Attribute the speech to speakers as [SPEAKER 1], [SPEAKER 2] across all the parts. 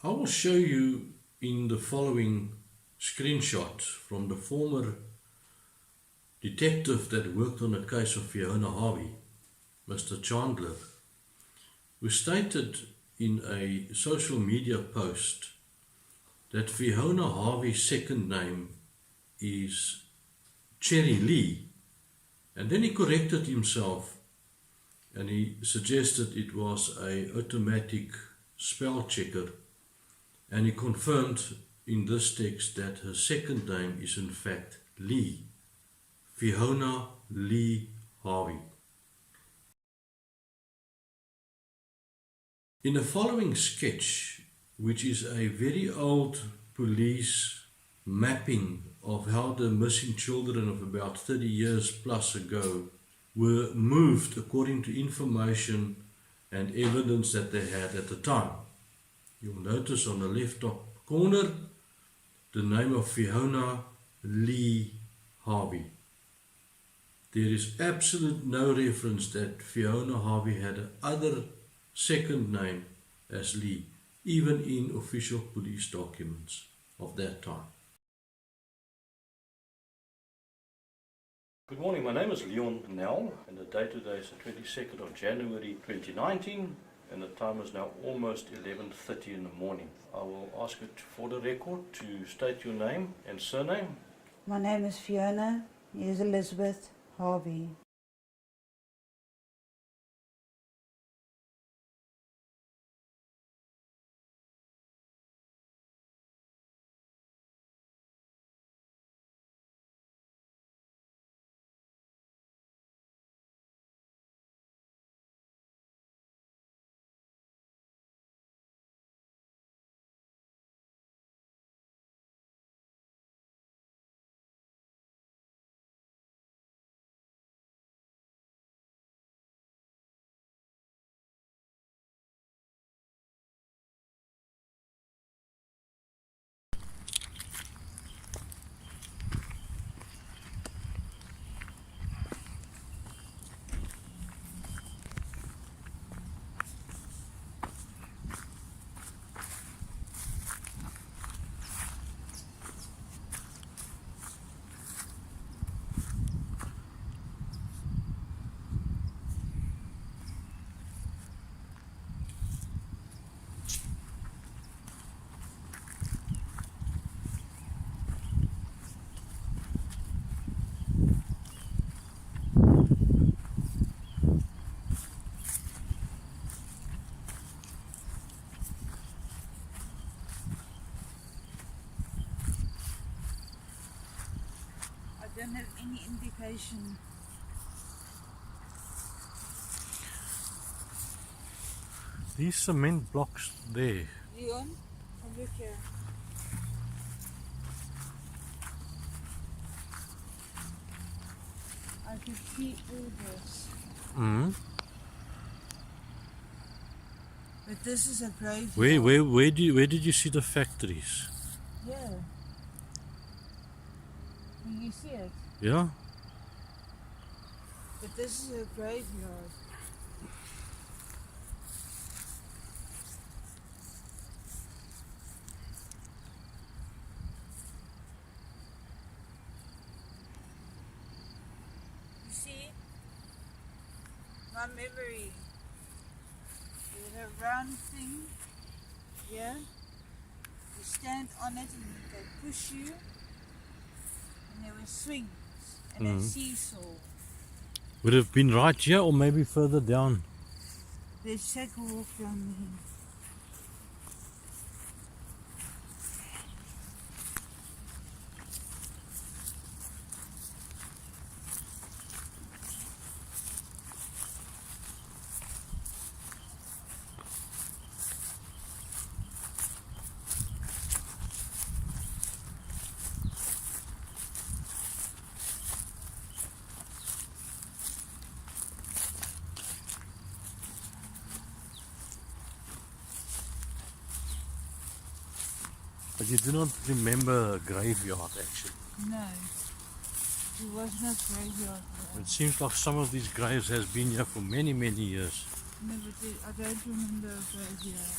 [SPEAKER 1] I will show you in the following screenshot from the former detective that worked on the case of Fiona Harvey, Mr. Chandler, who stated in a social media post that Fiona Harvey's second name is Cherry Lee, and then he corrected himself and he suggested it was a automatic spell checker, and he confirmed in this text that her second name is in fact Lee, Fiona Lee Harvey. In the following sketch, which is a very old police mapping of how the missing children of about 30 years plus ago were moved according to information and evidence that they had at the time. You'll notice on the left top corner the name of Fiona Lee Harvey. There is absolute no reference that Fiona Harvey had another second name as Lee, even in official police documents of that time. Good morning, my name is Leon Nell, and the date today is the 22nd of January 2019, and the time is now almost 11:30 in the morning. I will ask it for the record to state your name and surname.
[SPEAKER 2] My name is Fiona, here's Elizabeth Harvey. I don't have any indication.
[SPEAKER 1] These cement blocks there.
[SPEAKER 2] Leon, come look here. I can see all this.
[SPEAKER 1] Mm-hmm.
[SPEAKER 2] But this is a graveyard.
[SPEAKER 1] Where did you see the factories?
[SPEAKER 2] Yeah. Can you see it?
[SPEAKER 1] Yeah.
[SPEAKER 2] But this is a graveyard. You see? My memory. There's a round thing here. You stand on it and they push you. And there were swings and a seesaw.
[SPEAKER 1] Would it have been right here or maybe further down?
[SPEAKER 2] There's take a walk down there.
[SPEAKER 1] But you do not remember a graveyard actually.
[SPEAKER 2] No, it was not graveyard.
[SPEAKER 1] It seems like some of these graves has been here for many years.
[SPEAKER 2] No, but I don't remember a graveyard.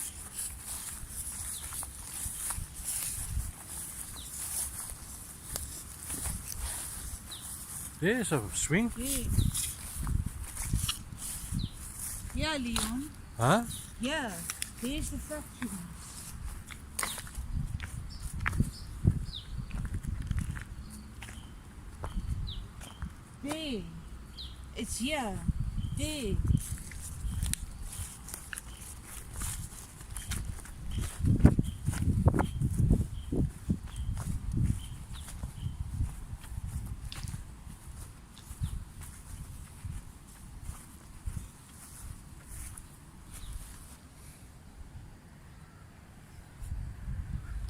[SPEAKER 1] There's a swing.
[SPEAKER 2] Yes. Yeah, Leon.
[SPEAKER 1] Huh?
[SPEAKER 2] Yeah. There's the factory. There. It's here. There.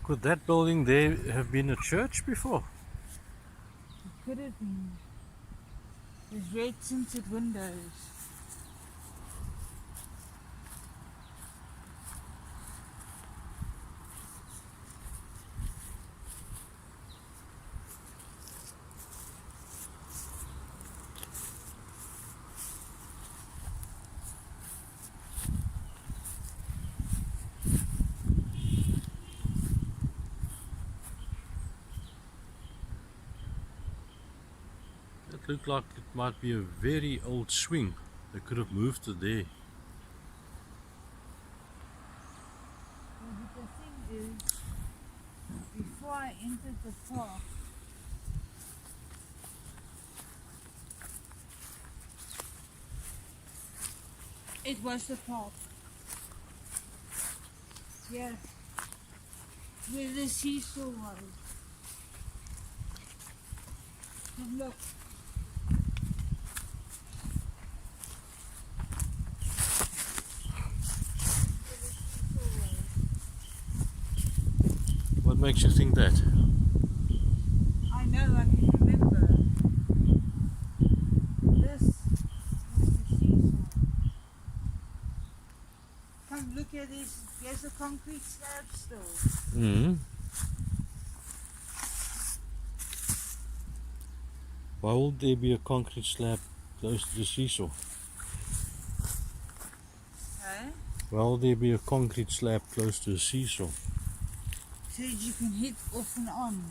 [SPEAKER 1] Could that building there have been a church before?
[SPEAKER 2] It could have been. There's red tinted windows.
[SPEAKER 1] It looked like it might be a very old swing. They could have moved it there.
[SPEAKER 2] Well, but the thing is, before I entered the park, it was the park. Yeah. Where the seesaw was. And look.
[SPEAKER 1] What makes you think that?
[SPEAKER 2] I know, I can remember. This was the seesaw. Come look at this. There's a concrete slab still.
[SPEAKER 1] Mm-hmm. Why would there be a concrete slab close to the seesaw?
[SPEAKER 2] Hey?
[SPEAKER 1] Why would there be a concrete slab close to the seesaw?
[SPEAKER 2] So that you can hit off and on.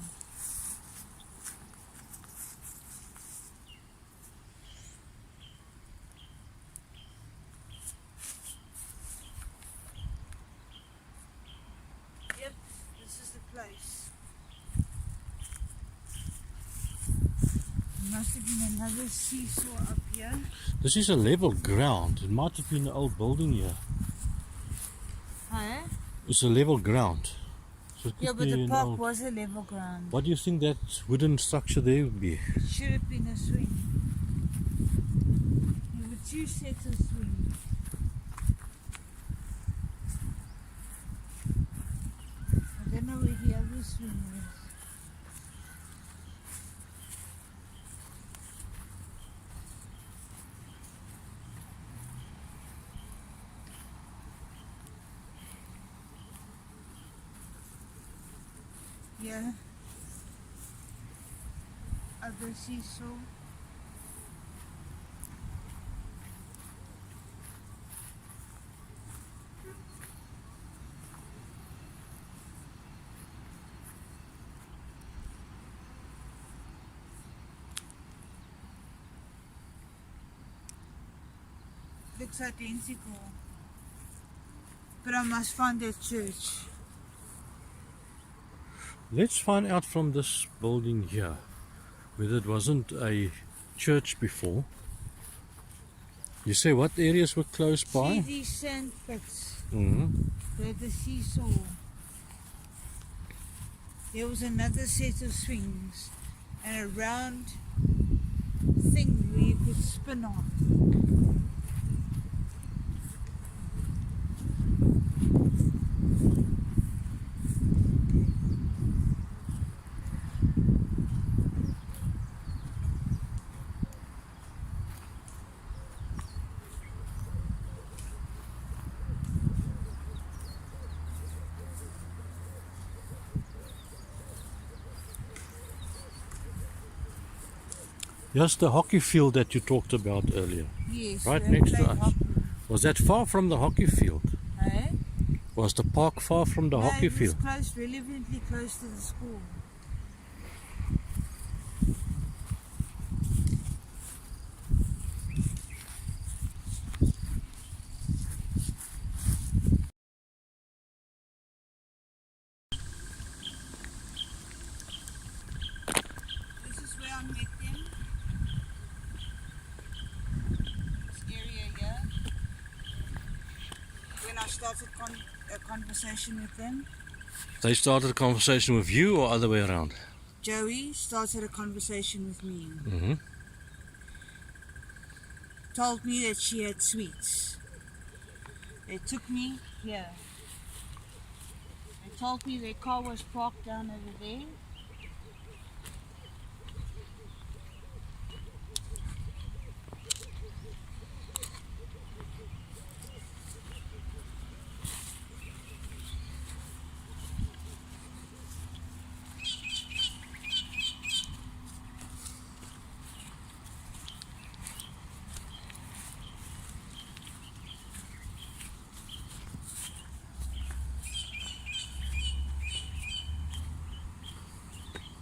[SPEAKER 2] Yep, this is the place. There must have been another seesaw up here.
[SPEAKER 1] This is a level ground. It might have been an old building here.
[SPEAKER 2] Huh?
[SPEAKER 1] It's a level ground. So it could
[SPEAKER 2] Yeah, but
[SPEAKER 1] be
[SPEAKER 2] the
[SPEAKER 1] an
[SPEAKER 2] park
[SPEAKER 1] old...
[SPEAKER 2] was a level ground.
[SPEAKER 1] What do you think that wooden structure there would be?
[SPEAKER 2] Should have been a swing. There were two sets of swings. I don't know where the other swing is. Yeah. Other seesaw. Looks identical. But I must find that church.
[SPEAKER 1] Let's find out from this building here whether it wasn't a church before. You say what areas were close
[SPEAKER 2] See
[SPEAKER 1] by?
[SPEAKER 2] these sand pits.
[SPEAKER 1] Mm-hmm.
[SPEAKER 2] They're the seesaw. There was another set of swings and a round thing where you could spin on.
[SPEAKER 1] Here's the hockey field that you talked about earlier.
[SPEAKER 2] Yes,
[SPEAKER 1] Right
[SPEAKER 2] they
[SPEAKER 1] next to
[SPEAKER 2] played
[SPEAKER 1] us.
[SPEAKER 2] hockey.
[SPEAKER 1] Was that far from the hockey field?
[SPEAKER 2] Eh?
[SPEAKER 1] Was the park far from the hockey
[SPEAKER 2] it was
[SPEAKER 1] field?
[SPEAKER 2] close, relatively close to the school. started a conversation with them.
[SPEAKER 1] They started a conversation with you or other way around?
[SPEAKER 2] Joey started a conversation with me.
[SPEAKER 1] Mm-hmm.
[SPEAKER 2] Told me that she had sweets. They took me here. They told me their car was parked down over there.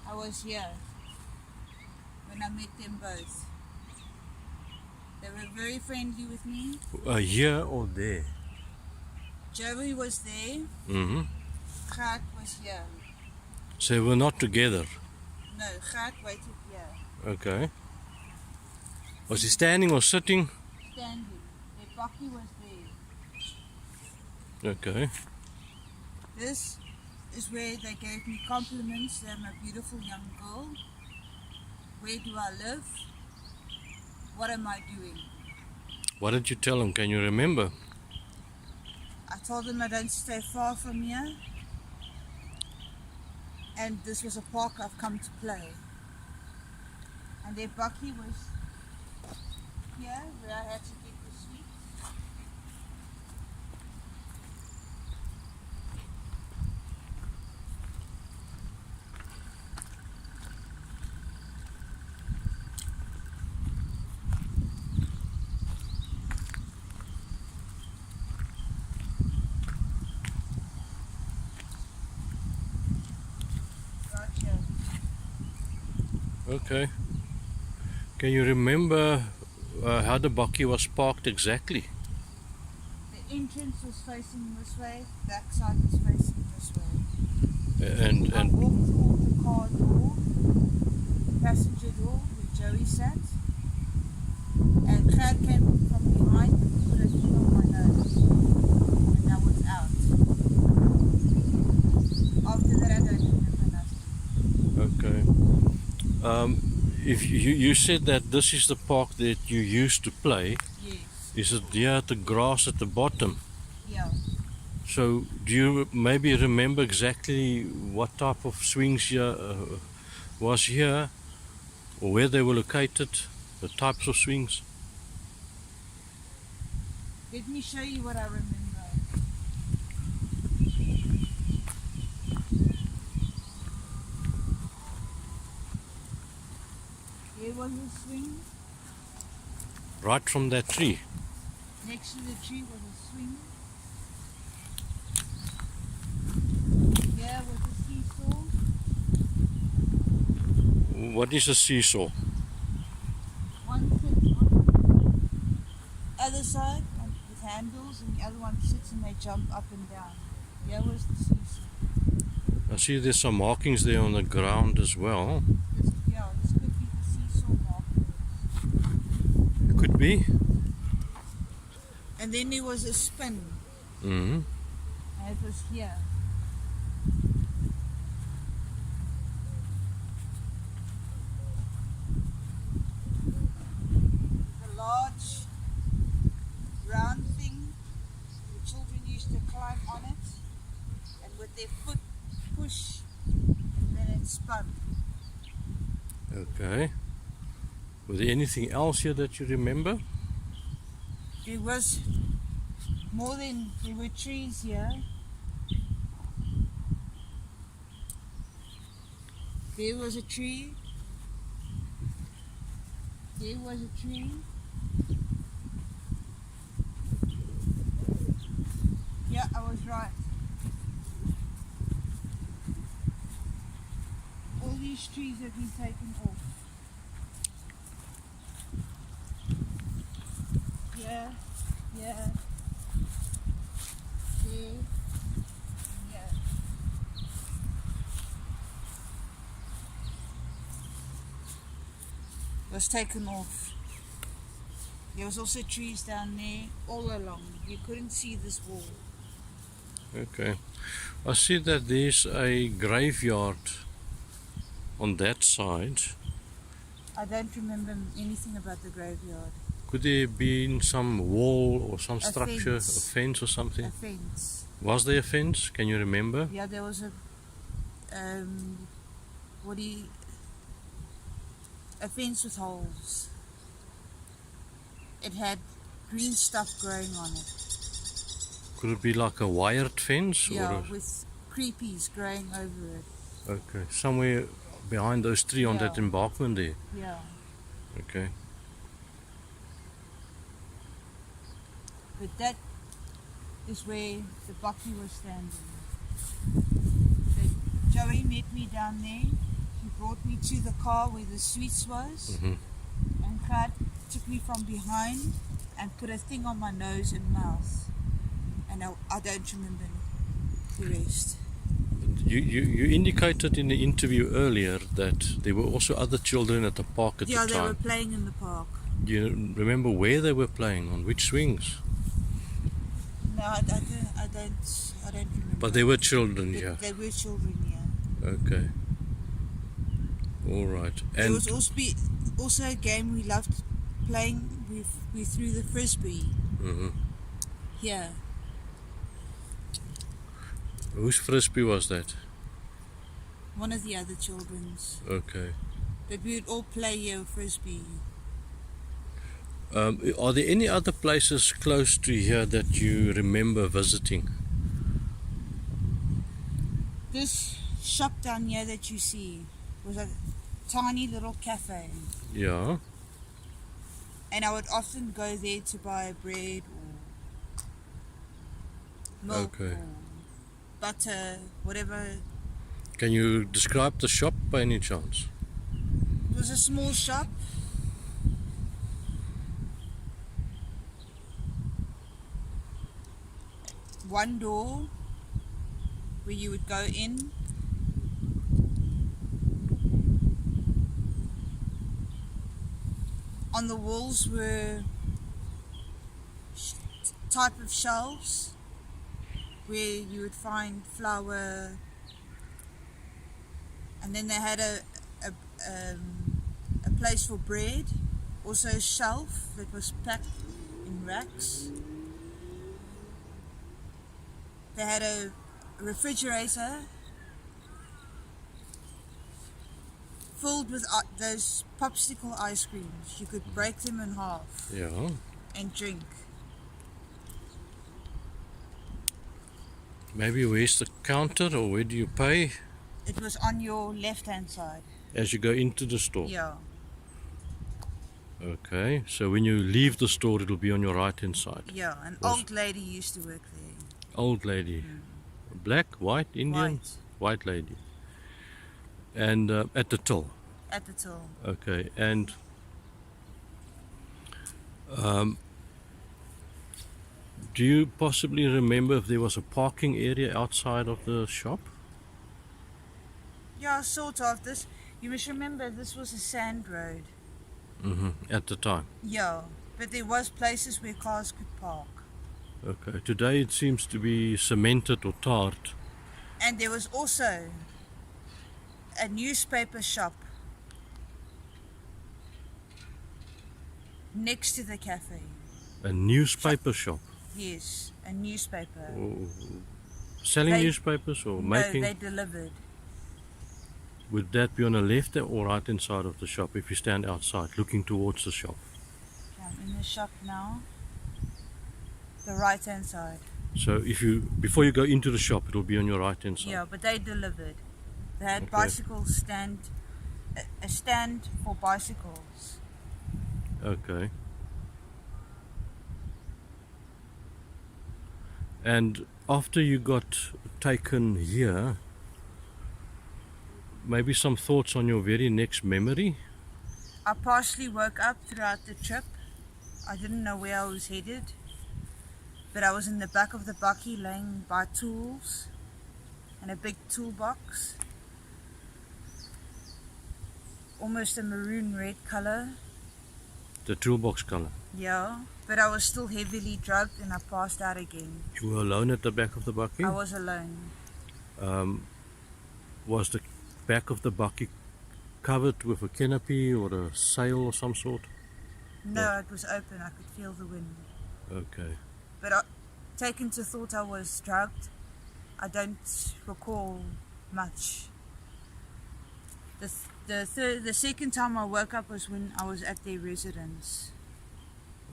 [SPEAKER 2] I was here when I met them both. They were very friendly with me.
[SPEAKER 1] Here or there?
[SPEAKER 2] Joey was there.
[SPEAKER 1] Mm-hmm.
[SPEAKER 2] Gert was here.
[SPEAKER 1] So we're not together?
[SPEAKER 2] No, Gert waited here.
[SPEAKER 1] Okay. Was he standing or sitting?
[SPEAKER 2] Standing. Their bakkie was there.
[SPEAKER 1] Okay.
[SPEAKER 2] This is where they gave me compliments that I'm a beautiful young girl. Where do I live? What am I doing?
[SPEAKER 1] What did you tell him? Can you remember?
[SPEAKER 2] I told them I don't stay far from here. And this was a park I've come to play. And their bakkie was here where I had to get the sweets. Gotcha.
[SPEAKER 1] Okay. Can you remember how the bakkie was parked exactly?
[SPEAKER 2] The entrance was facing this way, back side was facing this way.
[SPEAKER 1] And
[SPEAKER 2] I walked toward the car door, passenger door where Joey sat, and Gert came from behind and put a thing on my nose, and I was out. After that I don't remember nothing.
[SPEAKER 1] okay. If you said that this is the park that you used to play,
[SPEAKER 2] Yes,
[SPEAKER 1] is it here at the grass at the bottom?
[SPEAKER 2] yeah.
[SPEAKER 1] So do you maybe remember exactly what type of swings here was here, or where they were located, the types of swings?
[SPEAKER 2] Let me show you what I remember. There was a swing.
[SPEAKER 1] Right from that tree?
[SPEAKER 2] Next to the tree was a swing. Here was a seesaw.
[SPEAKER 1] What is a seesaw?
[SPEAKER 2] One sits on the other side with handles, and the other one sits and they jump up and down. Here was the seesaw.
[SPEAKER 1] I see there's some markings there on the ground as well.
[SPEAKER 2] This could be the seesaw markers.
[SPEAKER 1] Could be.
[SPEAKER 2] And then there was a spin,
[SPEAKER 1] Mm-hmm.
[SPEAKER 2] and it was here. The large round thing, the children used to climb on it, and with their foot push, and then it spun.
[SPEAKER 1] Okay. Was there anything else here that you remember?
[SPEAKER 2] There was more than, there were trees here. There was a tree. There was a tree. Yeah, I was right. All these trees have been taken off. Yeah, yeah, yeah, yeah. Was taken off. There was also trees down there all along. You couldn't see this wall.
[SPEAKER 1] Okay. I see that there's a graveyard on that side.
[SPEAKER 2] I don't remember anything about the graveyard.
[SPEAKER 1] Could there have been some wall or some structure, a
[SPEAKER 2] fence.
[SPEAKER 1] fence or something?
[SPEAKER 2] A fence.
[SPEAKER 1] Was there a fence? Can you remember?
[SPEAKER 2] Yeah, there was a a fence with holes. It had green stuff growing on it.
[SPEAKER 1] Could it be like a wired fence?
[SPEAKER 2] Yeah,
[SPEAKER 1] or
[SPEAKER 2] with creepies growing over it.
[SPEAKER 1] Okay, somewhere behind those trees on that
[SPEAKER 2] Yeah.
[SPEAKER 1] embankment there.
[SPEAKER 2] Yeah.
[SPEAKER 1] Okay.
[SPEAKER 2] But that is where the bucky was standing. So Joey met me down there. He brought me to the car where the sweets was.
[SPEAKER 1] Mhm.
[SPEAKER 2] And Clyde took me from behind and put a thing on my nose and mouth. And I don't remember the rest.
[SPEAKER 1] You indicated in the interview earlier that there were also other children at the park at the
[SPEAKER 2] Yeah,
[SPEAKER 1] time.
[SPEAKER 2] they were playing in the park.
[SPEAKER 1] Do you remember where they were playing, on which swings?
[SPEAKER 2] No, I don't remember.
[SPEAKER 1] But there were children, yeah.
[SPEAKER 2] There were children, yeah.
[SPEAKER 1] Okay. All right.
[SPEAKER 2] There
[SPEAKER 1] And
[SPEAKER 2] was also a game we loved playing. We threw the frisbee.
[SPEAKER 1] Mhm.
[SPEAKER 2] Yeah.
[SPEAKER 1] Whose frisbee was that?
[SPEAKER 2] One of the other children's.
[SPEAKER 1] Okay.
[SPEAKER 2] But we would all play here frisbee.
[SPEAKER 1] Are there any other places close to here that you remember visiting?
[SPEAKER 2] This shop down here that you see was a tiny little cafe.
[SPEAKER 1] Yeah.
[SPEAKER 2] And I would often go there to buy bread or milk
[SPEAKER 1] Okay.
[SPEAKER 2] or butter, whatever.
[SPEAKER 1] Can you describe the shop by any chance?
[SPEAKER 2] It was a small shop. One door where you would go in. On the walls were type of shelves where you would find flour, and then they had a place for bread, also a shelf that was packed in racks. They had a refrigerator filled with those popsicle ice creams. You could break them in half
[SPEAKER 1] Yeah.
[SPEAKER 2] and drink.
[SPEAKER 1] Maybe where's the counter, or where do you pay
[SPEAKER 2] It was on your left hand side.
[SPEAKER 1] as you go into the store?
[SPEAKER 2] Yeah.
[SPEAKER 1] Okay, so when you leave the store, it'll be on your right hand side.
[SPEAKER 2] Yeah, an
[SPEAKER 1] Was-
[SPEAKER 2] old lady used to work there.
[SPEAKER 1] Old lady. Black, white, Indian?
[SPEAKER 2] White.
[SPEAKER 1] White lady. And at the till.
[SPEAKER 2] At the till.
[SPEAKER 1] Okay, and do you possibly remember if there was a parking area outside of the shop?
[SPEAKER 2] Yeah, sort of. You must remember this was a sand road.
[SPEAKER 1] At the time.
[SPEAKER 2] Yeah, but there was places where cars could park.
[SPEAKER 1] Okay, today it seems to be cemented or tarred.
[SPEAKER 2] And there was also a newspaper shop next to the cafe.
[SPEAKER 1] A newspaper shop.
[SPEAKER 2] Yes, a newspaper.
[SPEAKER 1] Oh, selling
[SPEAKER 2] They-
[SPEAKER 1] newspapers or
[SPEAKER 2] No,
[SPEAKER 1] making?
[SPEAKER 2] they delivered.
[SPEAKER 1] Would that be on the left or right hand side of the shop if you stand outside looking towards the shop?
[SPEAKER 2] I'm in the shop now. The right hand side.
[SPEAKER 1] So before you go into the shop, it'll be on your right hand side.
[SPEAKER 2] Yeah, but they delivered. They had
[SPEAKER 1] Okay.
[SPEAKER 2] bicycle stand, a stand for bicycles.
[SPEAKER 1] Okay. And after you got taken here, maybe some thoughts on your very next memory?
[SPEAKER 2] I partially woke up throughout the trip. I didn't know where I was headed, but I was in the back of the bakkie laying by tools and a big toolbox, almost a maroon red color.
[SPEAKER 1] The toolbox color.
[SPEAKER 2] Yeah, But I was still heavily drugged and I passed out again.
[SPEAKER 1] You were alone at the back of the bakkie?
[SPEAKER 2] I was alone.
[SPEAKER 1] Was the back of the bakkie covered with a canopy or a sail or some sort?
[SPEAKER 2] No, it was open. I could feel the wind.
[SPEAKER 1] Okay.
[SPEAKER 2] But taken to thought I was drugged, I don't recall much. The second time I woke up was when I was at their residence,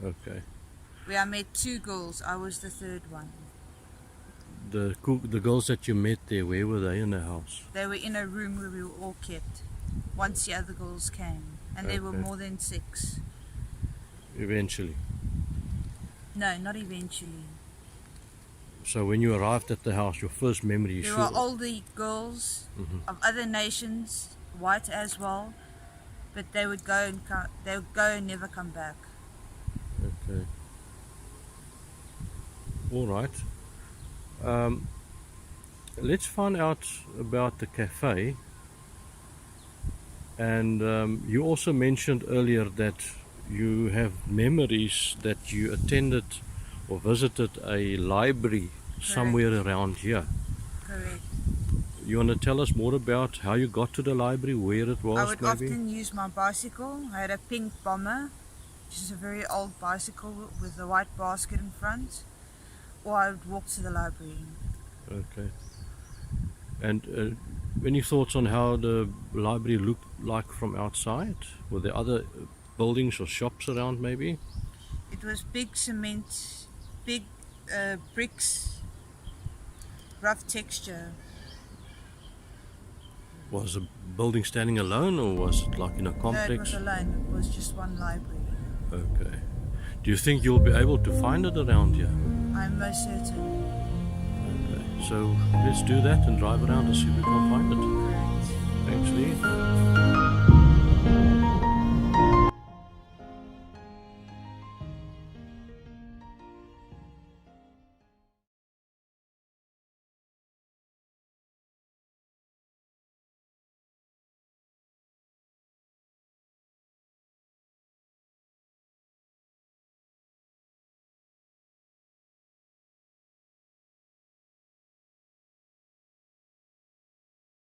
[SPEAKER 1] Okay.
[SPEAKER 2] where I met two girls. I was the third one.
[SPEAKER 1] The girls that you met there, where were they in the house?
[SPEAKER 2] They were in a room where we were all kept once the other girls came, and there were
[SPEAKER 1] Okay.
[SPEAKER 2] more than 6.
[SPEAKER 1] Eventually.
[SPEAKER 2] No, not eventually.
[SPEAKER 1] So when you arrived at the house, your first memory is
[SPEAKER 2] There
[SPEAKER 1] sure.
[SPEAKER 2] were older girls of other nations, white as well, but they would go and never come back.
[SPEAKER 1] Okay. All right. Let's find out about the cafe. And you also mentioned earlier that you have memories that you attended or visited a library somewhere around here.
[SPEAKER 2] Correct.
[SPEAKER 1] You want to tell us more about how you got to the library, where it was
[SPEAKER 2] I would
[SPEAKER 1] maybe?
[SPEAKER 2] often use my bicycle. I had a pink Bomber, which is a very old bicycle with a white basket in front, or I would walk to the library.
[SPEAKER 1] Okay. And any thoughts on how the library looked like from outside? Were there other buildings or shops around maybe?
[SPEAKER 2] It was big cement, big bricks, rough texture.
[SPEAKER 1] Was the building standing alone or was it like in a
[SPEAKER 2] No, it
[SPEAKER 1] complex?
[SPEAKER 2] was alone. It was just one library.
[SPEAKER 1] Okay. Do you think you'll be able to find it around here?
[SPEAKER 2] I'm most certain.
[SPEAKER 1] Okay. So let's do that and drive around and see if we can find it.
[SPEAKER 2] Correct.
[SPEAKER 1] Thanks, Lee.